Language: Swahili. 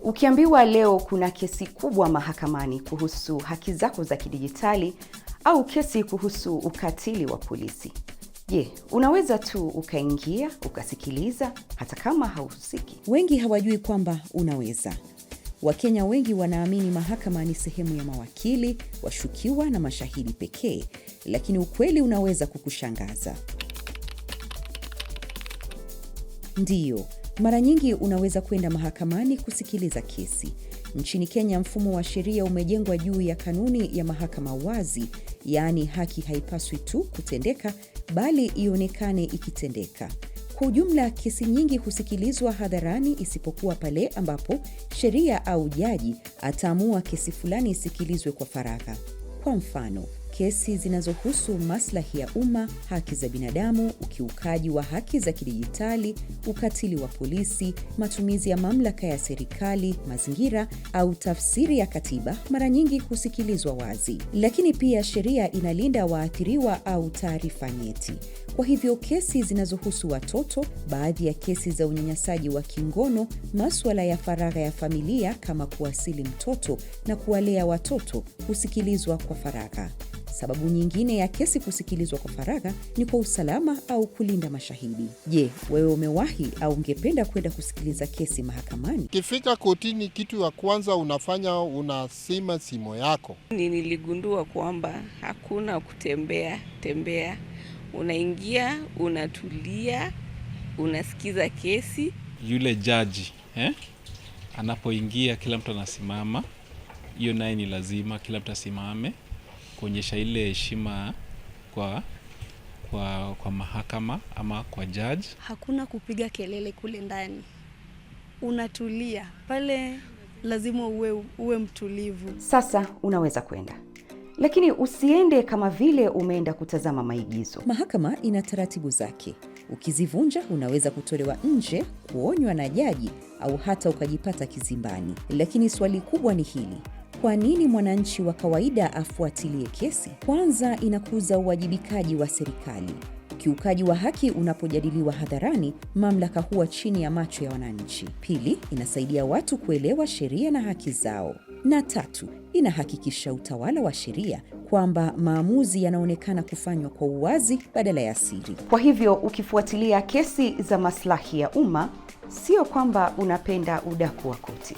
Ukiambiwa leo kuna kesi kubwa mahakamani kuhusu haki zako za kidijitali au kesi kuhusu ukatili wa polisi, je, unaweza tu ukaingia, ukasikiliza hata kama hauhusiki? Wengi hawajui kwamba unaweza. Wakenya wengi wanaamini mahakama ni sehemu ya mawakili, washukiwa na mashahidi pekee, lakini ukweli unaweza kukushangaza. Ndiyo, mara nyingi unaweza kwenda mahakamani kusikiliza kesi. Nchini Kenya, mfumo wa sheria umejengwa juu ya kanuni ya mahakama wazi, yaani haki haipaswi tu kutendeka, bali ionekane ikitendeka. Kwa ujumla, kesi nyingi husikilizwa hadharani isipokuwa pale ambapo sheria au jaji ataamua kesi fulani isikilizwe kwa faragha. Kwa mfano, kesi zinazohusu maslahi ya umma, haki za binadamu, ukiukaji wa haki za kidijitali, ukatili wa polisi, matumizi ya mamlaka ya serikali, mazingira au tafsiri ya katiba mara nyingi husikilizwa wazi. Lakini pia sheria inalinda waathiriwa au taarifa nyeti. Kwa hivyo kesi zinazohusu watoto, baadhi ya kesi za unyanyasaji wa kingono, masuala ya faragha ya familia kama kuwasili mtoto na kuwalea watoto husikilizwa kwa faragha. Sababu nyingine ya kesi kusikilizwa kwa faragha ni kwa usalama au kulinda mashahidi. Je, wewe umewahi au ungependa kwenda kusikiliza kesi mahakamani? Ukifika kotini, kitu ya kwanza unafanya unasima simu yako. Niligundua kwamba hakuna kutembea. Unaingia, unatulia, unasikiza kesi. Yule jaji, anapoingia kila mtu anasimama. Hiyo naye ni lazima, kila mtu asimame kuonyesha ile heshima kwa mahakama ama kwa judge. Hakuna kupiga kelele kule ndani. Unatulia. Pale lazima uwe mtulivu. Sasa unaweza kwenda. Lakini usiende kama vile umeenda kutazama maigizo. Mahakama ina taratibu zake. Ukizivunja unaweza kutolewa nje, kuonywa na jaji au hata ukajipata kizimbani. Lakini swali kubwa ni hili: kwa nini mwananchi wa kawaida afuatilie kesi? Kwanza, inakuza uwajibikaji wa serikali. Ukiukaji wa haki unapojadiliwa hadharani, mamlaka huwa chini ya macho ya wananchi. Pili, inasaidia watu kuelewa sheria na haki zao. Na tatu, inahakikisha utawala wa sheria, kwamba maamuzi yanaonekana kufanywa kwa uwazi badala ya siri. Kwa hivyo ukifuatilia kesi za maslahi ya umma, sio kwamba unapenda udaku wa koti.